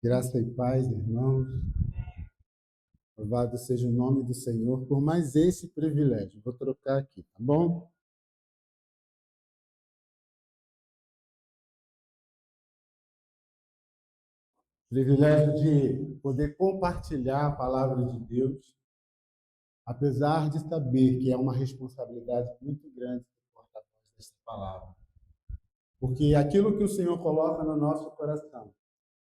Graça e paz, irmãos. Louvado seja o nome do Senhor por mais esse privilégio. Vou trocar aqui, tá bom? Privilégio de poder compartilhar a palavra de Deus, apesar de saber que é uma responsabilidade muito grande portar essa palavra. Porque aquilo que o Senhor coloca no nosso coração,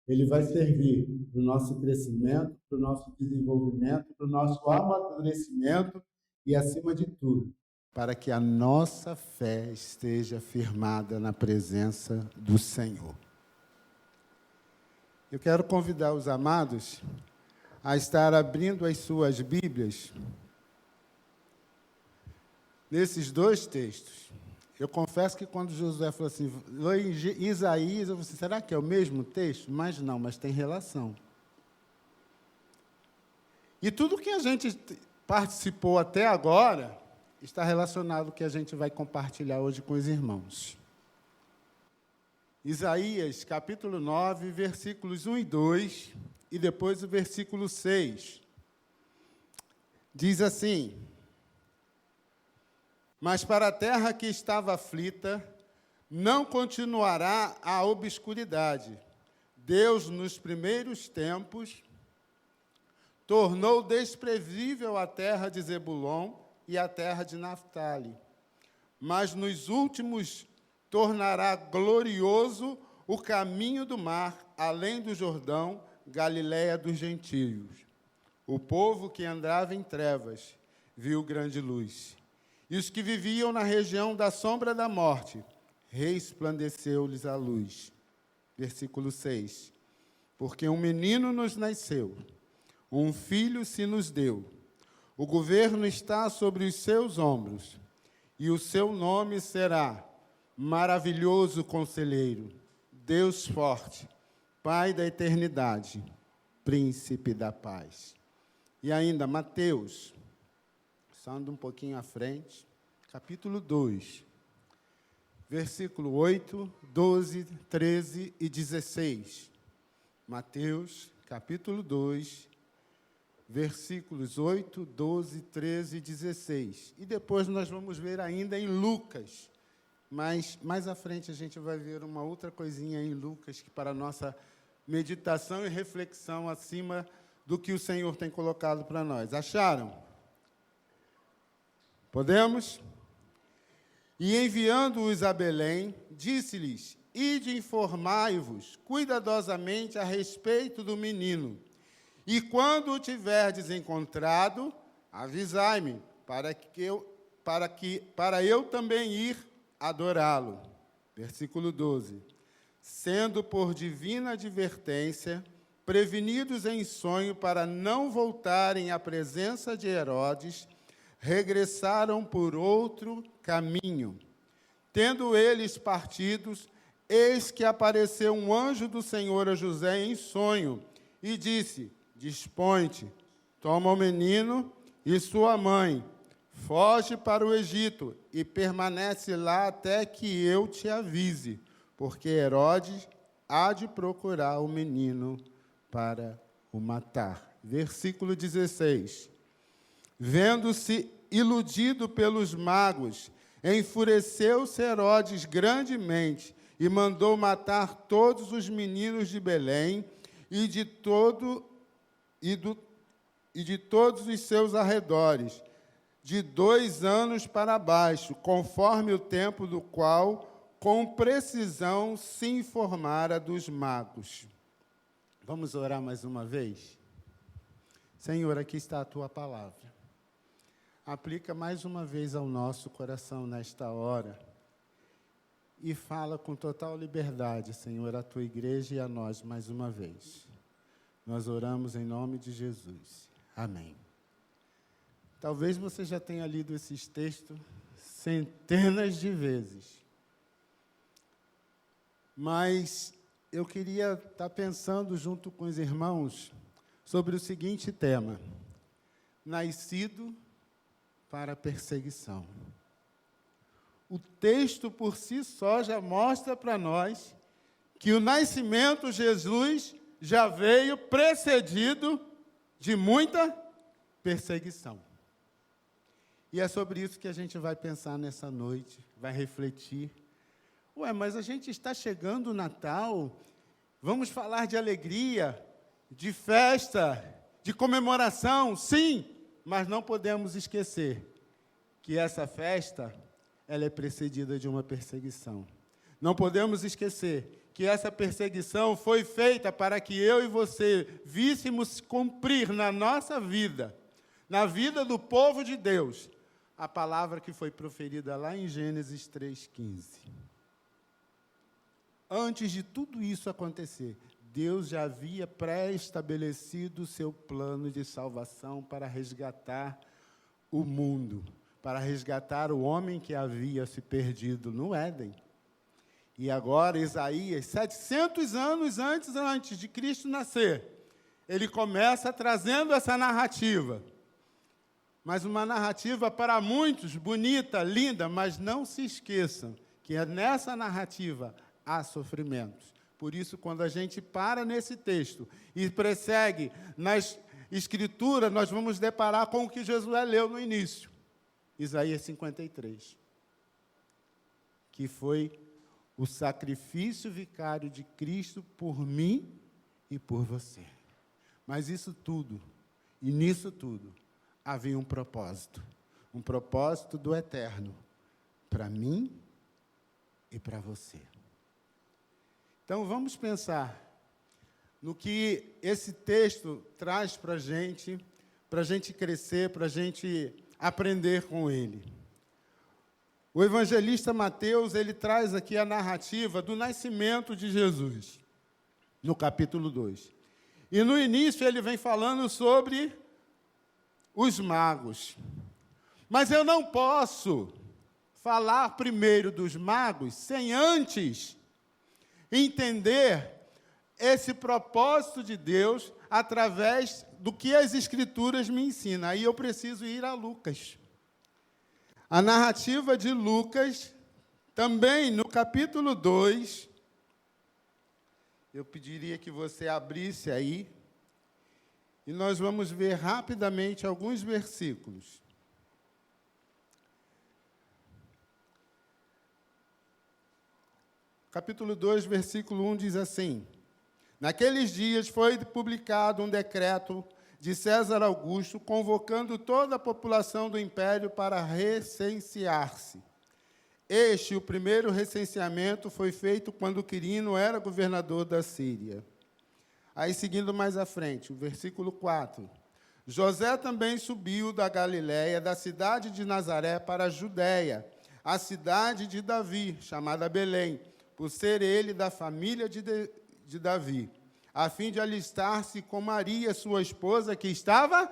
ele vai servir para o nosso crescimento, para o nosso desenvolvimento, para o nosso amadurecimento e, acima de tudo, para que a nossa fé esteja firmada na presença do Senhor. Eu quero convidar os amados a estar abrindo as suas Bíblias nesses dois textos. Eu confesso que quando Josué falou assim, em Isaías, eu falei assim, será que é o mesmo texto? Mas não, mas tem relação. E tudo que a gente participou até agora está relacionado com o que a gente vai compartilhar hoje com os irmãos. Isaías, capítulo 9, versículos 1 e 2, e depois o versículo 6. Diz assim: mas para a terra que estava aflita, não continuará a obscuridade. Deus, nos primeiros tempos, tornou desprezível a terra de Zebulon e a terra de Naftali. Mas nos últimos tornará glorioso o caminho do mar, além do Jordão, Galiléia dos gentios. O povo que andava em trevas viu grande luz. E os que viviam na região da sombra da morte, resplandeceu-lhes a luz. Versículo 6. Porque um menino nos nasceu, um filho se nos deu. O governo está sobre os seus ombros, e o seu nome será Maravilhoso Conselheiro, Deus Forte, Pai da Eternidade, Príncipe da Paz. E ainda, Mateus, passando um pouquinho à frente, capítulo 2, versículo 8, 12, 13 e 16. Mateus, capítulo 2, versículos 8, 12, 13 e 16. E depois nós vamos ver ainda em Lucas, mas mais à frente a gente vai ver uma outra coisinha em Lucas, que para a nossa meditação e reflexão acima do que o Senhor tem colocado para nós. Acharam? Podemos? E enviando-os a Belém, disse-lhes: ide informai-vos cuidadosamente a respeito do menino, e quando o tiverdes encontrado, avisai-me, para eu também ir adorá-lo. Versículo 12. Sendo por divina advertência, prevenidos em sonho para não voltarem à presença de Herodes, regressaram por outro caminho. Tendo eles partidos, eis que apareceu um anjo do Senhor a José em sonho, e disse: dispõe-te, toma o menino e sua mãe, foge para o Egito e permanece lá até que eu te avise, porque Herodes há de procurar o menino para o matar. Versículo 16. Vendo-se iludido pelos magos, enfureceu-se Herodes grandemente e mandou matar todos os meninos de Belém e de todos os seus arredores, de 2 anos para baixo, conforme o tempo do qual, com precisão, se informara dos magos. Vamos orar mais uma vez? Senhor, aqui está a tua palavra. Aplica mais uma vez ao nosso coração nesta hora e fala com total liberdade, Senhor, à tua igreja e a nós mais uma vez. Nós oramos em nome de Jesus. Amém. Talvez você já tenha lido esses textos centenas de vezes, mas eu queria estar pensando junto com os irmãos sobre o seguinte tema: nascido para perseguição. O texto por si só já mostra para nós que o nascimento de Jesus já veio precedido de muita perseguição. E é sobre isso que a gente vai pensar nessa noite, vai refletir. Mas a gente está chegando o Natal, vamos falar de alegria, de festa, de comemoração, sim, mas não podemos esquecer que essa festa, ela é precedida de uma perseguição. Não podemos esquecer que essa perseguição foi feita para que eu e você víssemos cumprir na nossa vida, na vida do povo de Deus, a palavra que foi proferida lá em Gênesis 3,15. Antes de tudo isso acontecer, Deus já havia pré-estabelecido o seu plano de salvação para resgatar o mundo, para resgatar o homem que havia se perdido no Éden. E agora, Isaías, 700 anos antes de Cristo nascer, ele começa trazendo essa narrativa. Mas uma narrativa para muitos, bonita, linda, mas não se esqueçam que nessa narrativa há sofrimentos. Por isso, quando a gente para nesse texto e prossegue nas Escrituras, nós vamos deparar com o que Josué leu no início. Isaías 53. Que foi o sacrifício vicário de Cristo por mim e por você. Mas isso tudo, e nisso tudo, havia um propósito do eterno, para mim e para você. Então, vamos pensar no que esse texto traz para a gente crescer, para a gente aprender com ele. O evangelista Mateus, ele traz aqui a narrativa do nascimento de Jesus, no capítulo 2. E no início ele vem falando sobre os magos. Mas eu não posso falar primeiro dos magos sem antes entender esse propósito de Deus através do que as Escrituras me ensinam. Aí eu preciso ir a Lucas. A narrativa de Lucas, também no capítulo 2, eu pediria que você abrisse aí, e nós vamos ver rapidamente alguns versículos. Capítulo 2, versículo 1 diz assim: Naqueles dias foi publicado um decreto de César Augusto, convocando toda a população do império para recensear-se. O primeiro recenseamento, foi feito quando Quirino era governador da Síria. Aí, seguindo mais à frente, o versículo 4. José também subiu da Galiléia, da cidade de Nazaré, para a Judéia, a cidade de Davi, chamada Belém, por ser ele da família de Davi, a fim de alistar-se com Maria, sua esposa, que estava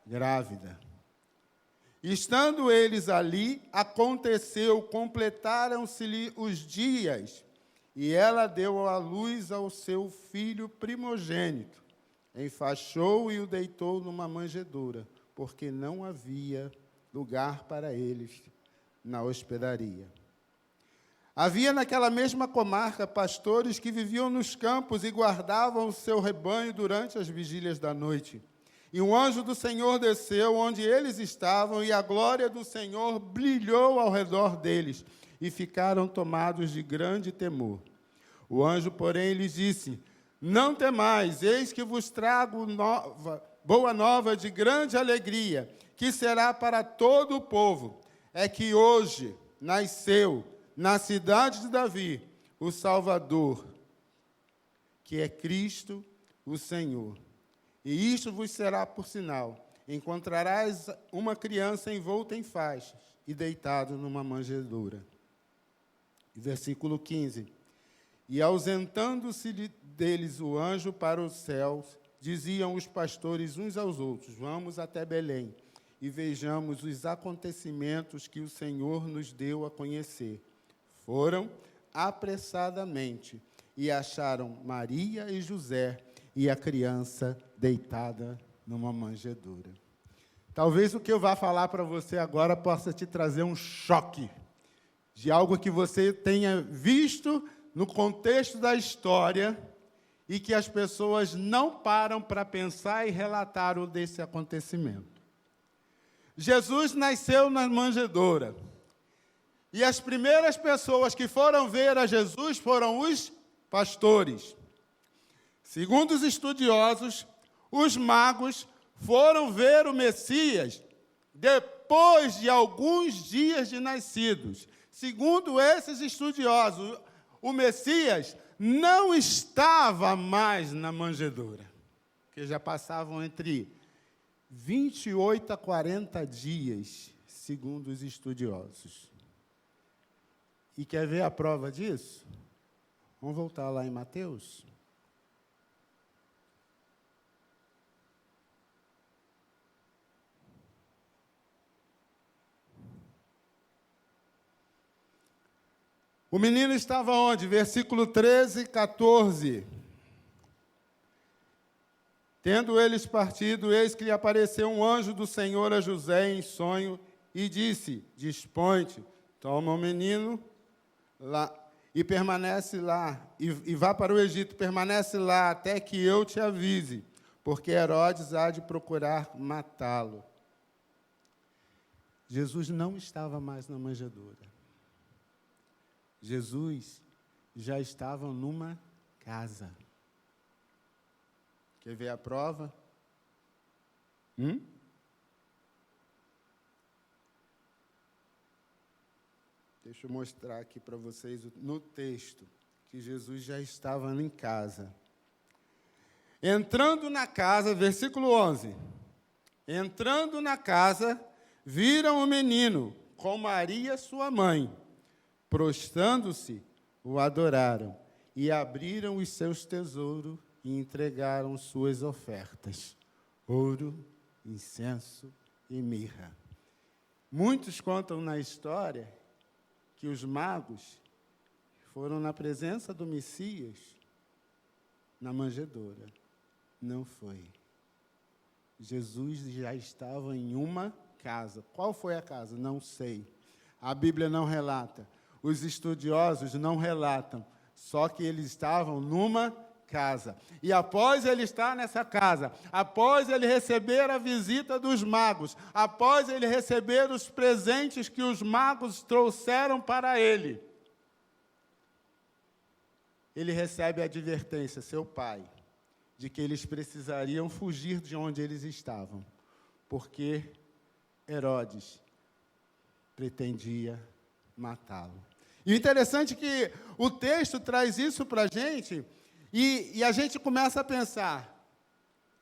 grávida. Estando eles ali, completaram-se-lhe os dias, e ela deu à luz ao seu filho primogênito. Enfaixou e o deitou numa manjedoura, porque não havia lugar para eles na hospedaria. Havia naquela mesma comarca pastores que viviam nos campos e guardavam o seu rebanho durante as vigílias da noite. E um anjo do Senhor desceu onde eles estavam, e a glória do Senhor brilhou ao redor deles, e ficaram tomados de grande temor. O anjo, porém, lhes disse: Não temais, eis que vos trago boa nova de grande alegria, que será para todo o povo. É que hoje nasceu na cidade de Davi o Salvador, que é Cristo o Senhor. E isto vos será por sinal: encontrarás uma criança envolta em faixas e deitado numa manjedoura. Versículo 15. E ausentando-se deles o anjo para os céus, diziam os pastores uns aos outros: Vamos até Belém e vejamos os acontecimentos que o Senhor nos deu a conhecer. Foram apressadamente e acharam Maria e José e a criança deitada numa manjedoura. Talvez o que eu vá falar para você agora possa te trazer um choque de algo que você tenha visto no contexto da história e que as pessoas não param para pensar e relatar desse acontecimento. Jesus nasceu na manjedoura. E as primeiras pessoas que foram ver a Jesus foram os pastores. Segundo os estudiosos, os magos foram ver o Messias depois de alguns dias de nascidos. Segundo esses estudiosos, o Messias não estava mais na manjedoura, porque já passavam entre 28 a 40 dias, segundo os estudiosos. E quer ver a prova disso? Vamos voltar lá em Mateus. O menino estava onde? Versículo 13 e 14. Tendo eles partido, eis que lhe apareceu um anjo do Senhor a José em sonho e disse: dispõe-te, toma o menino lá e permanece lá, e vá para o Egito, permanece lá até que eu te avise, porque Herodes há de procurar matá-lo. Jesus não estava mais na manjedoura. Jesus já estava numa casa. Quer ver a prova? Deixa eu mostrar aqui para vocês no texto, que Jesus já estava em casa. Entrando na casa, versículo 11. Entrando na casa, viram o menino com Maria, sua mãe. Prostrando-se, o adoraram e abriram os seus tesouros e entregaram suas ofertas: ouro, incenso e mirra. Muitos contam na história que os magos foram na presença do Messias na manjedoura. Não foi. Jesus já estava em uma casa. Qual foi a casa? Não sei. A Bíblia não relata. Os estudiosos não relatam. Só que eles estavam numa casa. E após ele estar nessa casa, após ele receber a visita dos magos, após ele receber os presentes que os magos trouxeram para ele, ele recebe a advertência, seu pai, de que eles precisariam fugir de onde eles estavam, porque Herodes pretendia matá-lo. E o interessante é que o texto traz isso para a gente, e a gente começa a pensar.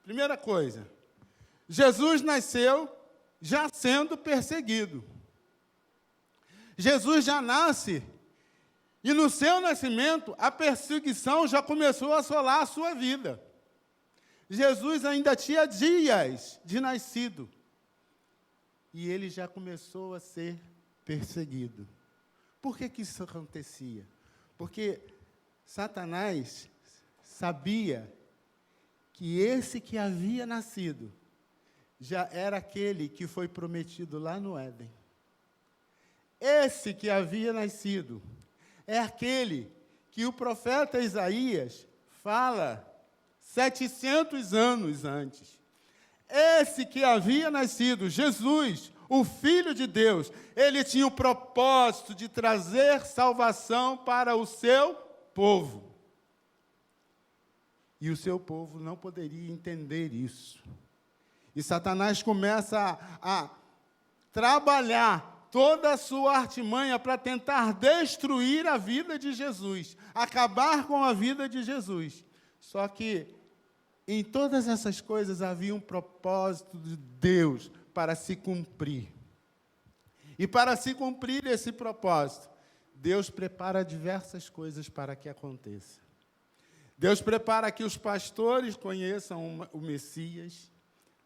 Primeira coisa, Jesus nasceu já sendo perseguido. Jesus já nasce, e no seu nascimento, a perseguição já começou a assolar a sua vida. Jesus ainda tinha dias de nascido, e ele já começou a ser perseguido. Por que isso acontecia? Porque Satanás sabia que esse que havia nascido já era aquele que foi prometido lá no Éden. Esse que havia nascido é aquele que o profeta Isaías fala 700 anos antes. Esse que havia nascido, Jesus, o Filho de Deus, ele tinha o propósito de trazer salvação para o seu povo. E o seu povo não poderia entender isso. E Satanás começa a trabalhar toda a sua artimanha para tentar destruir a vida de Jesus, acabar com a vida de Jesus. Só que em todas essas coisas havia um propósito de Deus para se cumprir. E para se cumprir esse propósito, Deus prepara diversas coisas para que aconteça. Deus prepara que os pastores conheçam o Messias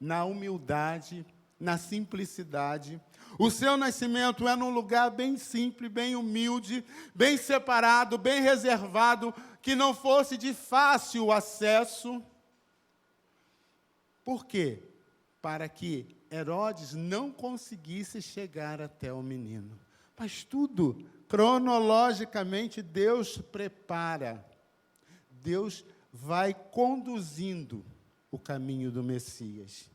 na humildade, na simplicidade. O seu nascimento é num lugar bem simples, bem humilde, bem separado, bem reservado, que não fosse de fácil acesso. Por quê? Para que Herodes não conseguisse chegar até o menino. Mas tudo, cronologicamente, Deus prepara. Deus vai conduzindo o caminho do Messias.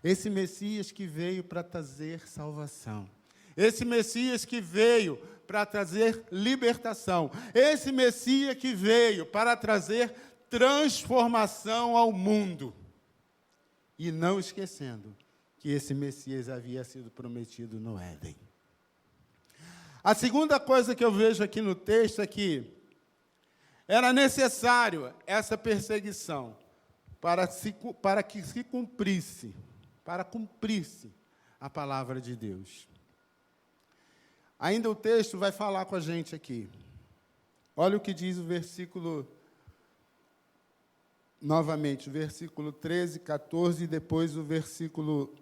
Esse Messias que veio para trazer salvação. Esse Messias que veio para trazer libertação. Esse Messias que veio para trazer transformação ao mundo. E não esquecendo que esse Messias havia sido prometido no Éden. A segunda coisa que eu vejo aqui no texto é que era necessário essa perseguição para que se cumprisse, para cumprir-se a palavra de Deus. Ainda o texto vai falar com a gente aqui. Olha o que diz o versículo, novamente, o versículo 13, 14 e depois o versículo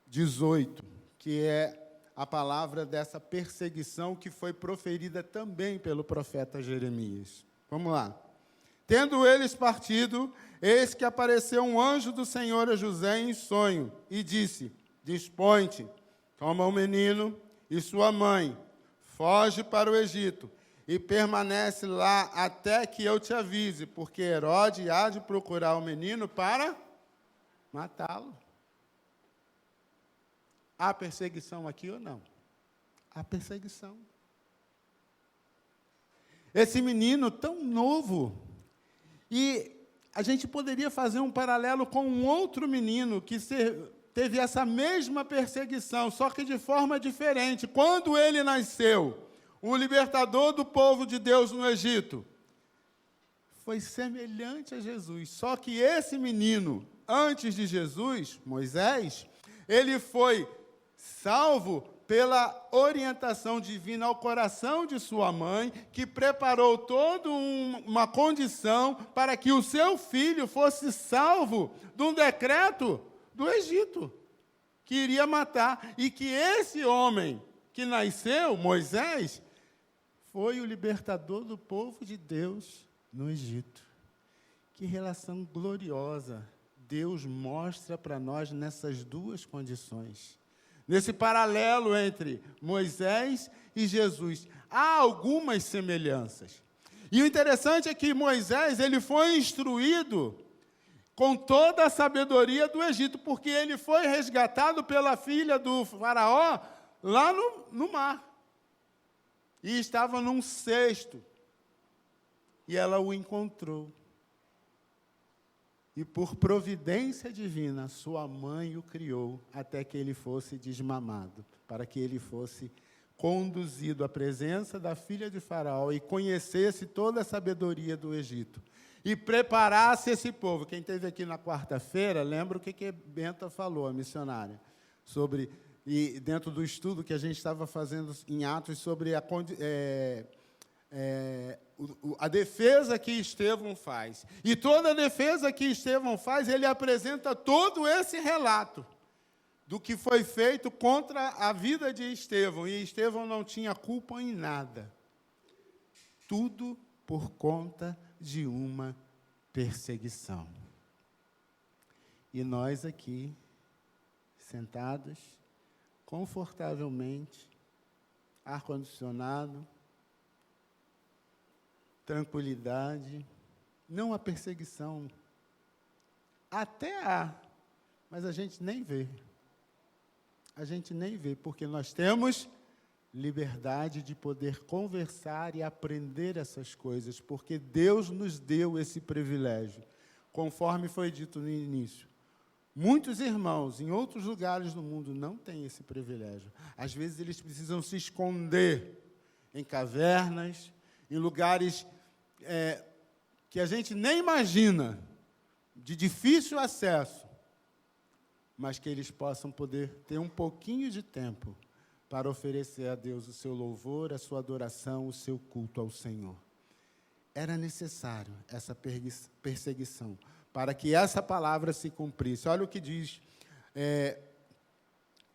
18, que é a palavra dessa perseguição que foi proferida também pelo profeta Jeremias. Vamos lá. Tendo eles partido, eis que apareceu um anjo do Senhor a José em sonho, e disse: dispõe-te, toma o menino e sua mãe, foge para o Egito, e permanece lá até que eu te avise, porque Herodes há de procurar o menino para matá-lo. Há perseguição aqui ou não? Há perseguição. Esse menino tão novo, e a gente poderia fazer um paralelo com um outro menino que teve essa mesma perseguição, só que de forma diferente. Quando ele nasceu, o libertador do povo de Deus no Egito, foi semelhante a Jesus, só que esse menino, antes de Jesus, Moisés, ele foi salvo pela orientação divina ao coração de sua mãe, que preparou toda uma condição para que o seu filho fosse salvo de um decreto do Egito, que iria matar, e que esse homem que nasceu, Moisés, foi o libertador do povo de Deus no Egito. Que relação gloriosa Deus mostra para nós nessas duas condições. Nesse paralelo entre Moisés e Jesus, há algumas semelhanças. E o interessante é que Moisés, ele foi instruído com toda a sabedoria do Egito, porque ele foi resgatado pela filha do faraó lá no mar. E estava num cesto. E ela o encontrou. E por providência divina, sua mãe o criou até que ele fosse desmamado, para que ele fosse conduzido à presença da filha de Faraó e conhecesse toda a sabedoria do Egito. E preparasse esse povo. Quem esteve aqui na quarta-feira, lembra o que Benta falou, a missionária, sobre, e dentro do estudo que a gente estava fazendo em Atos, sobre a defesa que Estevão faz. E toda a defesa que Estevão faz, ele apresenta todo esse relato do que foi feito contra a vida de Estevão. E Estevão não tinha culpa em nada. Tudo por conta de uma perseguição. E nós aqui, sentados, confortavelmente, ar-condicionado, tranquilidade, não a perseguição. Até há, mas a gente nem vê. A gente nem vê, porque nós temos liberdade de poder conversar e aprender essas coisas, porque Deus nos deu esse privilégio, conforme foi dito no início. Muitos irmãos em outros lugares do mundo não têm esse privilégio. Às vezes eles precisam se esconder em cavernas, em lugares que a gente nem imagina, de difícil acesso, mas que eles possam poder ter um pouquinho de tempo para oferecer a Deus o seu louvor, a sua adoração, o seu culto ao Senhor. Era necessário essa perseguição, para que essa palavra se cumprisse. Olha o que diz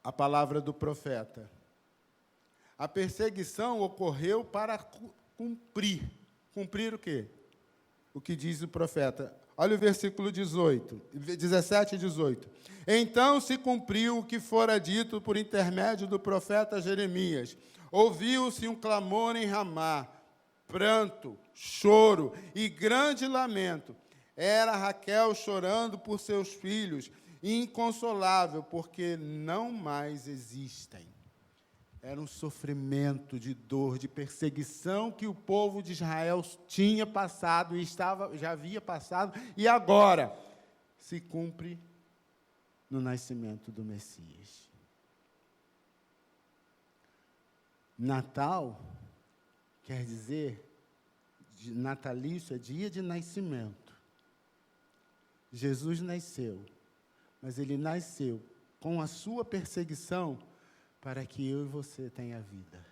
a palavra do profeta. A perseguição ocorreu para cumprir. Cumprir o quê? O que diz o profeta. Olha o versículo 17 e 18. Então se cumpriu o que fora dito por intermédio do profeta Jeremias. Ouviu-se um clamor em Ramá, pranto, choro e grande lamento. Era Raquel chorando por seus filhos, inconsolável, porque não mais existem. Era um sofrimento de dor, de perseguição que o povo de Israel tinha passado e já havia passado, e agora se cumpre no nascimento do Messias. Natal quer dizer, natalício é dia de nascimento. Jesus nasceu, mas ele nasceu com a sua perseguição para que eu e você tenha vida.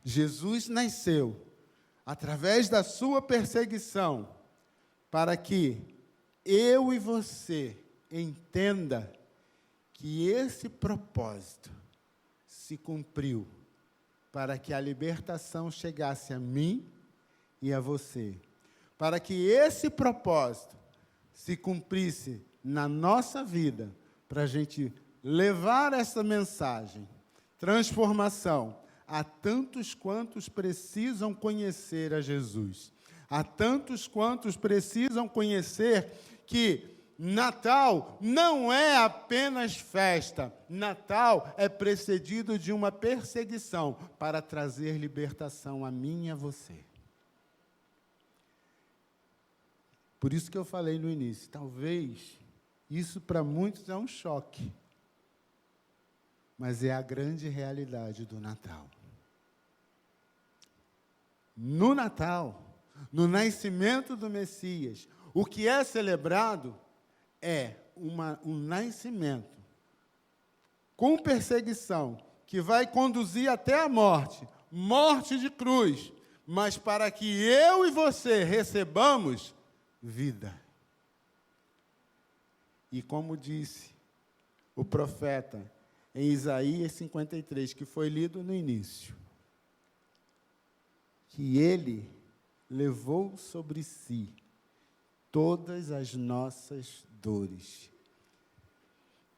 Jesus nasceu através da sua perseguição para que eu e você entenda que esse propósito se cumpriu para que a libertação chegasse a mim e a você. Para que esse propósito se cumprisse na nossa vida, para a gente levar essa mensagem, transformação, a tantos quantos precisam conhecer a Jesus. A tantos quantos precisam conhecer que Natal não é apenas festa. Natal é precedido de uma perseguição para trazer libertação a mim e a você. Por isso que eu falei no início, talvez isso para muitos é um choque, mas é a grande realidade do Natal. No Natal, no nascimento do Messias, o que é celebrado é um nascimento com perseguição, que vai conduzir até a morte, morte de cruz, mas para que eu e você recebamos vida. E como disse o profeta em Isaías 53, que foi lido no início, que ele levou sobre si todas as nossas dores.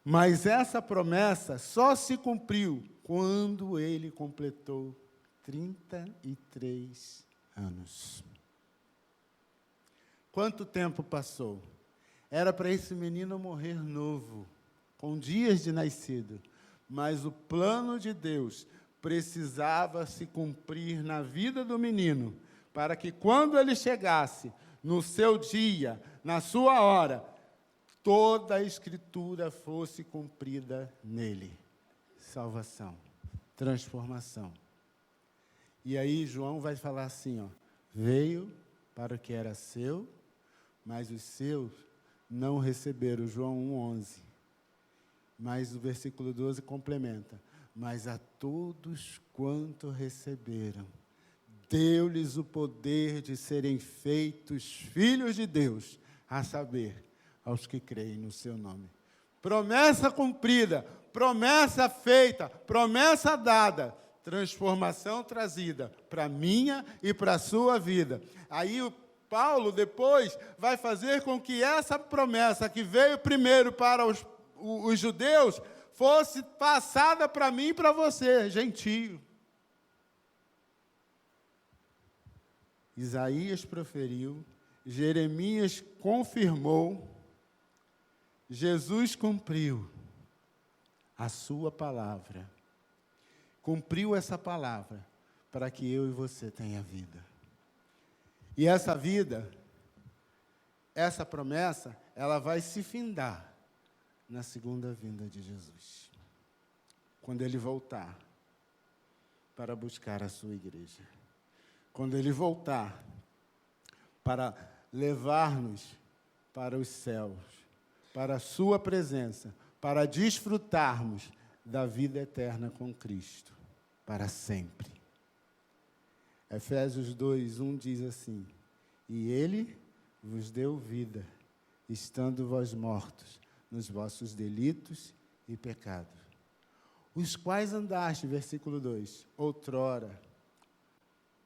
Mas essa promessa só se cumpriu quando ele completou 33 anos. Quanto tempo passou? Era para esse menino morrer novo, com dias de nascido, mas o plano de Deus precisava se cumprir na vida do menino, para que quando ele chegasse no seu dia, na sua hora, toda a Escritura fosse cumprida nele. Salvação, transformação. E aí João vai falar assim, veio para o que era seu, mas os seus não receberam. João 1,11. Mas o versículo 12 complementa. Mas a todos quanto receberam, deu-lhes o poder de serem feitos filhos de Deus, a saber, aos que creem no seu nome. Promessa cumprida, promessa feita, promessa dada, transformação trazida para a minha e para a sua vida. Aí o Paulo depois vai fazer com que essa promessa que veio primeiro para os judeus fosse passada para mim e para você, gentio. Isaías proferiu, Jeremias confirmou, Jesus cumpriu a sua palavra. Cumpriu essa palavra para que eu e você tenha vida. E essa vida, essa promessa, ela vai se findar na segunda vinda de Jesus. Quando ele voltar para buscar a sua igreja. Quando ele voltar para levar-nos para os céus, para a sua presença, para desfrutarmos da vida eterna com Cristo, para sempre. Efésios 2:1 diz assim, e ele vos deu vida, estando vós mortos nos vossos delitos e pecados, os quais andaste, versículo 2, outrora,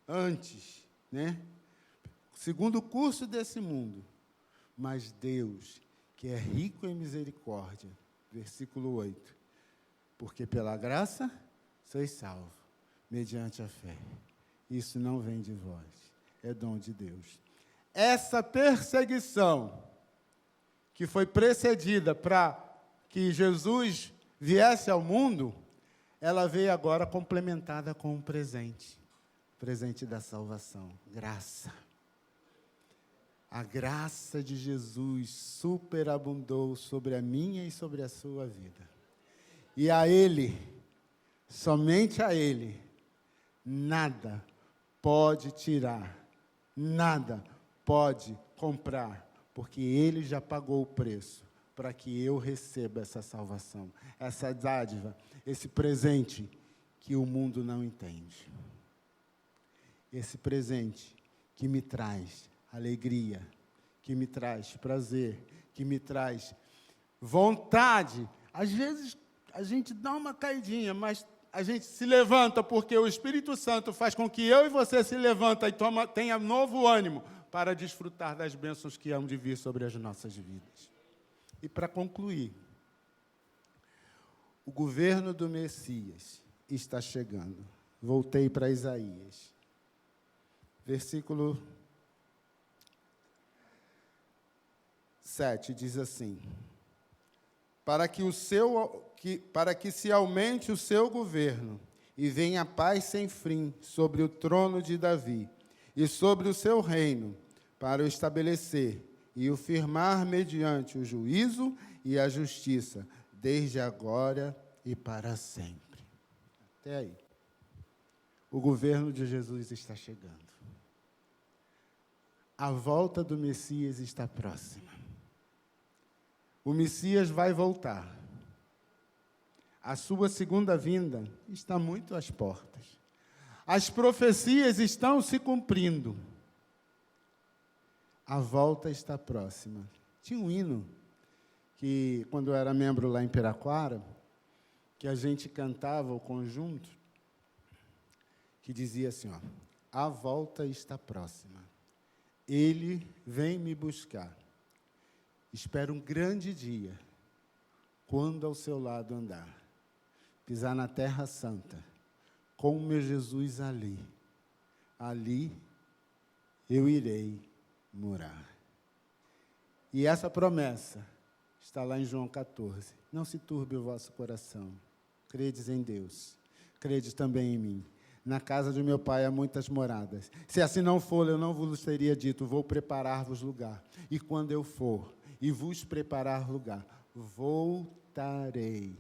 antes, segundo o curso desse mundo, mas Deus, que é rico em misericórdia, versículo 8, porque pela graça sois salvos, mediante a fé. Isso não vem de vós, é dom de Deus. essa perseguição que foi precedida para que Jesus viesse ao mundo, ela veio agora complementada com um presente. Presente da salvação, graça. A graça de Jesus superabundou sobre a minha e sobre a sua vida. E a Ele, somente a Ele, nada pode tirar, nada pode comprar, porque Ele já pagou o preço para que eu receba essa salvação, essa dádiva, esse presente que o mundo não entende. Esse presente que me traz alegria, que me traz prazer, que me traz vontade. Às vezes a gente dá uma caidinha, mas a gente se levanta porque o Espírito Santo faz com que eu e você se levanta e tenha novo ânimo para desfrutar das bênçãos que hão de vir sobre as nossas vidas. E para concluir, o governo do Messias está chegando. Voltei para Isaías. Versículo 7 diz assim: para que se aumente o seu governo e venha a paz sem fim sobre o trono de Davi e sobre o seu reino, para o estabelecer e o firmar mediante o juízo e a justiça, desde agora e para sempre. Até aí. O governo de Jesus está chegando. A volta do Messias está próxima. O Messias vai voltar. A sua segunda vinda está muito às portas. As profecias estão se cumprindo. A volta está próxima. Tinha um hino que, quando eu era membro lá em Piraquara, que a gente cantava o conjunto, que dizia assim, ó: a volta está próxima. Ele vem me buscar. Espero um grande dia, quando ao seu lado andar, pisar na terra santa, com o meu Jesus ali. Ali eu irei morar. E essa promessa está lá em João 14. Não se turbe o vosso coração. Credes em Deus. Credes também em mim. Na casa de meu pai há muitas moradas. Se assim não for, eu não vos teria dito, vou preparar-vos lugar. E quando eu for e vos preparar lugar, voltarei,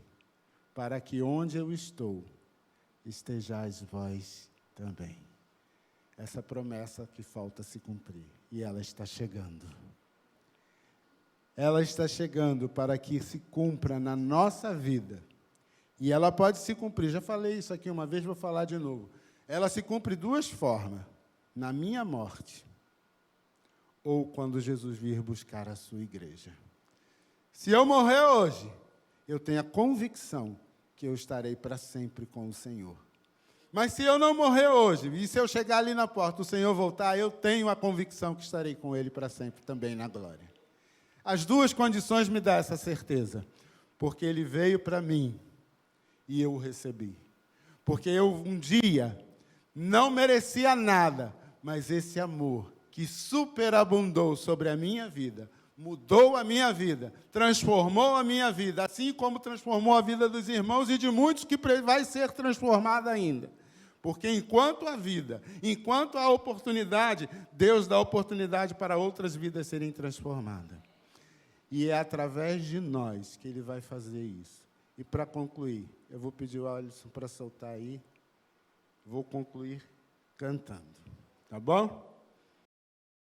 para que onde eu estou, estejais vós também. Essa promessa que falta se cumprir, e ela está chegando. Ela está chegando para que se cumpra na nossa vida. E ela pode se cumprir, já falei isso aqui uma vez, vou falar de novo. Ela se cumpre de duas formas: na minha morte, ou quando Jesus vir buscar a sua igreja. Se eu morrer hoje, eu tenho a convicção que eu estarei para sempre com o Senhor. Mas se eu não morrer hoje, e se eu chegar ali na porta, o Senhor voltar, eu tenho a convicção que estarei com Ele para sempre também na glória. As duas condições me dão essa certeza, porque Ele veio para mim e eu o recebi. Porque eu um dia não merecia nada, mas esse amor que superabundou sobre a minha vida, mudou a minha vida, transformou a minha vida, assim como transformou a vida dos irmãos e de muitos que vai ser transformada ainda. Porque enquanto a vida, enquanto a oportunidade, Deus dá oportunidade para outras vidas serem transformadas. E é através de nós que Ele vai fazer isso. E para concluir, eu vou pedir o Alisson para soltar aí. Vou concluir cantando. Tá bom?